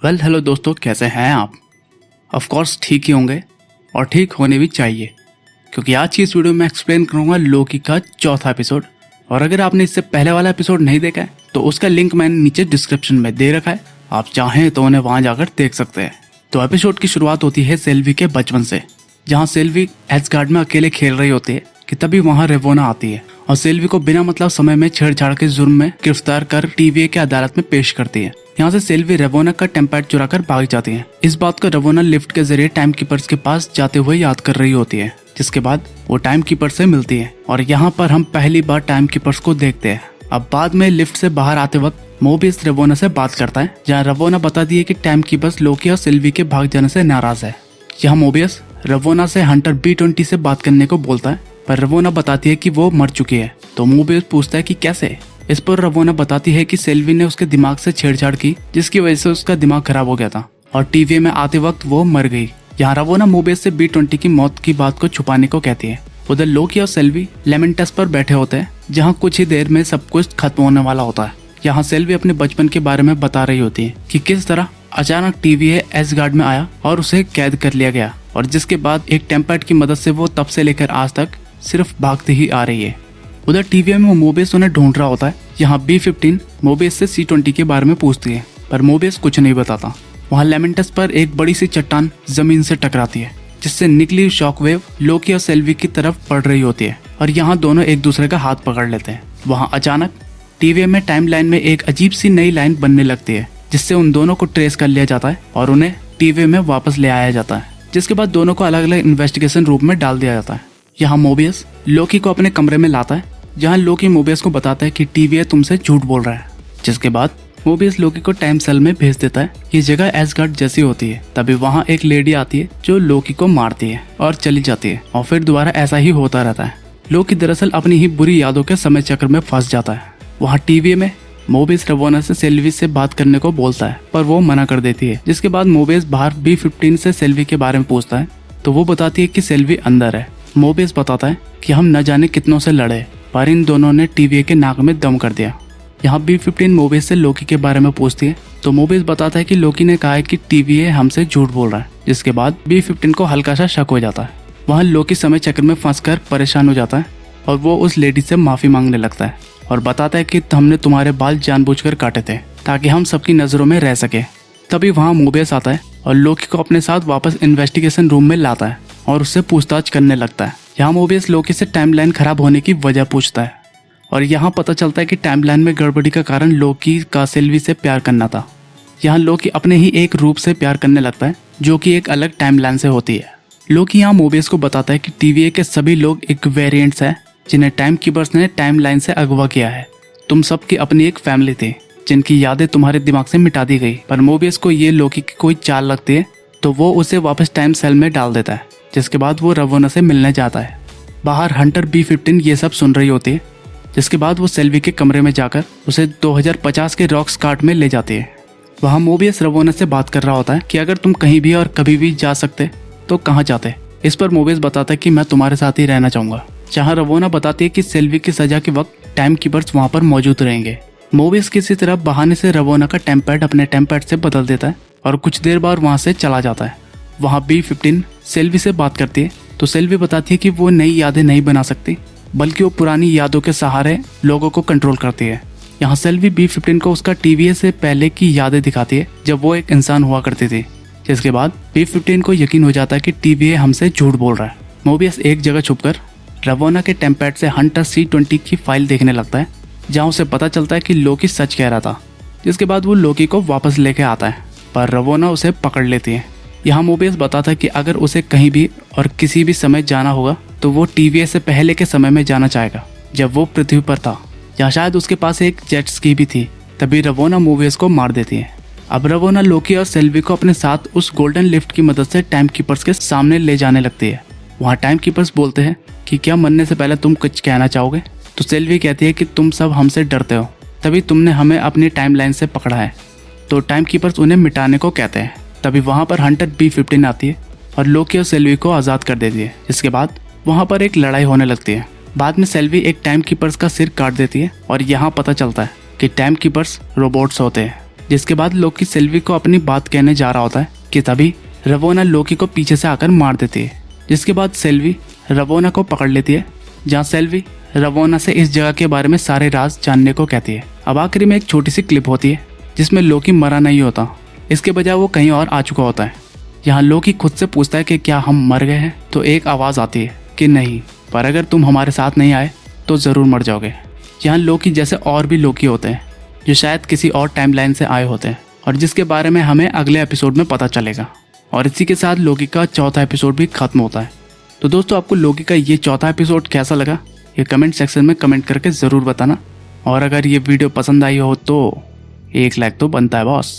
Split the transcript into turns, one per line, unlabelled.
Hello दोस्तों, कैसे हैं आप? ऑफ कोर्स ठीक ही होंगे और ठीक होने भी चाहिए, क्योंकि आज की इस वीडियो में एक्सप्लेन करूंगा लोकी का चौथा एपिसोड। और अगर आपने इससे पहले वाला एपिसोड नहीं देखा है तो उसका लिंक मैंने नीचे डिस्क्रिप्शन में दे रखा है, आप चाहें तो उन्हें वहां जाकर देख सकते हैं। तो एपिसोड की शुरुआत होती है सेल्वी के बचपन से, जहाँ सेल्वी एस्गार्ड में अकेले खेल रही होती है कि तभी वहाँ रेवोना आती है और सेल्वी को बिना मतलब समय में छेड़छाड़ के जुर्म में गिरफ्तार कर टीवीए के अदालत में पेश करती है। यहाँ से सेल्वी रेवोना का टेम्पैड चुराकर भाग जाती है। इस बात को रेवोना लिफ्ट के जरिए टाइम कीपर्स के पास जाते हुए याद कर रही होती है, जिसके बाद वो टाइम कीपर से मिलती है और यहाँ पर हम पहली बार टाइम कीपर्स को देखते हैं। अब बाद में लिफ्ट से बाहर आते वक्त मोबियस रेवोना से बात करता है, जहाँ रेवोना बताती है कि टाइम कीपर्स लोकी और सेल्वी के भाग जाने से नाराज है। यहाँ मोबियस रेवोना से हंटर B20 से बात करने को बोलता है, पर रेवोना बताती है कि वो मर चुकी है। तो मोबियस पूछता है कि कैसे। इस पर रेवोना बताती है कि सेल्वी ने उसके दिमाग से छेड़छाड़ की, जिसकी वजह से उसका दिमाग खराब हो गया था और टीवी में आते वक्त वो मर गई। यहाँ रेवोना मोबियस से B20 की मौत की बात को छुपाने को कहती है। उधर लोकी और सेल्वी लेमेंटस पर बैठे होते हैं, जहाँ कुछ ही देर में सब कुछ खत्म होने वाला होता है। यहाँ सेल्वी अपने बचपन के बारे में बता रही होती है कि किस तरह अचानक टीवीए एस्गार्ड में आया और उसे कैद कर लिया गया, और जिसके बाद एक टेम्पैड की मदद से वो तब से लेकर आज तक सिर्फ भागती ही आ रही है। उधर टीवीए में मोबियस उन्हें ढूंढ रहा होता है। यहाँ B15 मोबियस से C20 के बारे में पूछती है, पर मोबियस कुछ नहीं बताता। वहाँ लेमेंटस पर एक बड़ी सी चट्टान जमीन से टकराती है, जिससे निकली शॉकवेव लोकी और सेल्वी की तरफ पड़ रही होती है और यहाँ दोनों एक दूसरे का हाथ पकड़ लेते हैं। वहाँ अचानक टीवीए में टाइमलाइन में एक अजीब सी नई लाइन बनने लगती है, जिससे उन दोनों को ट्रेस कर लिया जाता है और उन्हें टीवीए में वापस ले आया जाता है, जिसके बाद दोनों को अलग अलग इन्वेस्टिगेशन रूम में डाल दिया जाता है। यहाँ मोबियस लोकी को अपने कमरे में लाता है, जहाँ लोकी मोबियस को बताता है कि टीवीए तुमसे झूठ बोल रहा है, जिसके बाद मोबियस लोकी को टाइम सेल में भेज देता है। ये जगह एस्गार्ड जैसी होती है। तभी वहाँ एक लेडी आती है जो लोकी को मारती है और चली जाती है, और फिर दोबारा ऐसा ही होता रहता है। लोकी दरअसल अपनी ही बुरी यादों के समय चक्र में फंस जाता है। वहाँ टीवीए में मोबियस रेवोना से सेल्वी से बात करने को बोलता है, पर वो मना कर देती है। जिसके बाद मोबियस बाहर B15 से सेल्वी के बारे में पूछता है, तो वो बताती है कि सेल्वी अंदर है। मोबियस बताता है कि हम न जाने कितनों से लड़े, पर इन दोनों ने टीवीए के नाक में दम कर दिया। यहाँ B15 मोबियस से लोकी के बारे में पूछती है, तो मोबियस बताता है कि लोकी ने कहा है कि टीवीए हमसे झूठ बोल रहा है। जिसके बाद B15 को हल्का सा शक हो जाता है। वहाँ लोकी समय चक्र में फंसकर परेशान हो जाता है और वो उस लेडी से माफी मांगने लगता है और बताता है कि हमने तुम्हारे बाल जानबूझकर काटे थे ताकि हम सबकी नजरों में रह सके। तभी वहाँ मोबियस आता है और लोकी को अपने साथ वापस इन्वेस्टिगेशन रूम में लाता है और उससे पूछताछ करने लगता है। यहाँ मोबियस लोकी से टाइमलाइन खराब होने की वजह पूछता है और यहाँ पता चलता है कि टाइमलाइन में गड़बड़ी का कारण लोकी का सेल्वी से प्यार करना था। यहाँ लोकी अपने ही एक रूप से प्यार करने लगता है, जो कि एक अलग टाइमलाइन से होती है। लोकी यहाँ मोबियस को बताता है कि टीवीए के सभी लोग एक वेरिएंट्स हैं, जिन्हें टाइम कीपर्स ने टाइमलाइन से अगवा किया है। तुम सबकी अपनी एक फैमिली थी, जिनकी यादें तुम्हारे दिमाग से मिटा दी गई। पर मोबियस को ये लोकी की कोई चाल लगती है, तो वो उसे वापस टाइम सेल में डाल देता है। जिसके बाद वो रेवोना से मिलने जाता है। बाहर हंटर B15 ये सब सुन रही होती है। जिसके बाद वो सेल्वी के कमरे में जाकर उसे 2050 के रॉक्स कार्ट में ले जाती है। वहाँ मोबियस रेवोना से बात कर रहा होता है कि अगर तुम कहीं भी और कभी भी जा सकते तो कहाँ जाते। इस पर मोबियस बताता है कि मैं तुम्हारे साथ ही रहना चाहूंगा। जहाँ रेवोना बताती है कि सेल्वी की सजा के वक्त टाइम कीपर्स वहाँ पर मौजूद रहेंगे। मोबियस किसी तरह बहाने से रेवोना का टेम्पैड अपने टेम्पैड से बदल देता है और कुछ देर बाद वहाँ से चला जाता है। वहाँ B15 सेल्वी से बात करती है, तो सेल्वी बताती है कि वो नई यादें नहीं बना सकती, बल्कि वो पुरानी यादों के सहारे लोगों को कंट्रोल करती है। यहाँ सेल्वी B15 को उसका टीवीए से पहले की यादें दिखाती है, जब वो एक इंसान हुआ करती थी। जिसके बाद B15 को यकीन हो जाता है कि टीवीए हमसे झूठ बोल रहा है। मोबियस एक जगह छुपकर रेवोना के टेम्पैड से हंटर C20 की फाइल देखने लगता है, जहाँ उसे पता चलता है कि लोकी सच कह रहा था। जिसके बाद वो लोकी को वापस लेके आता है, पर रेवोना उसे पकड़ लेती है। यहाँ मोबियस बताता है कि अगर उसे कहीं भी और किसी भी समय जाना होगा तो वो टीवीए से पहले के समय में जाना चाहेगा, जब वो पृथ्वी पर था। या शायद उसके पास एक जेट स्की भी थी। तभी रेवोना मोबियस को मार देती है। अब रेवोना लोकी और सेल्वी को अपने साथ उस गोल्डन लिफ्ट की मदद से टाइम कीपर्स के सामने ले जाने लगती है। वहाँ टाइम कीपर्स बोलते हैं कि क्या मरने से पहले तुम कुछ कहना चाहोगे। तो सेल्वी कहती है कि तुम सब हमसे डरते हो, तभी तुमने हमें अपनी टाइमलाइन से पकड़ा है। तो टाइम कीपर्स उन्हें मिटाने को कहते हैं। तभी वहाँ पर हंटर B15 आती है और लोकी और सेल्वी को आज़ाद कर देती है। इसके बाद वहाँ पर एक लड़ाई होने लगती है। बाद में सेल्वी एक टाइम कीपर्स का सिर काट देती है और यहाँ पता चलता है कि टाइम कीपर्स रोबोट्स होते हैं। जिसके बाद लोकी सेल्वी को अपनी बात कहने जा रहा होता है कि तभी रवोना लोकी को पीछे से आकर मार देती है, जिसके बाद सेल्वी रवोना को पकड़ लेती है, जहाँ सेल्वी रवोना से इस जगह के बारे में सारे राज जानने को कहती है। अब आखिरी में एक छोटी सी क्लिप होती है जिसमें लोकी मरा नहीं होता, इसके बजाय वो कहीं और आ चुका होता है। यहाँ लोकी खुद से पूछता है कि क्या हम मर गए हैं, तो एक आवाज़ आती है कि नहीं, पर अगर तुम हमारे साथ नहीं आए तो ज़रूर मर जाओगे। यहाँ लोकी जैसे और भी लोकी होते हैं जो शायद किसी और टाइमलाइन से आए होते हैं और जिसके बारे में हमें अगले एपिसोड में पता चलेगा। और इसी के साथ लोकी का चौथा एपिसोड भी खत्म होता है। तो दोस्तों, आपको लोकी का ये चौथा एपिसोड कैसा लगा ये कमेंट सेक्शन में कमेंट करके ज़रूर बताना। और अगर ये वीडियो पसंद आई हो तो एक लाइक तो बनता है बॉस।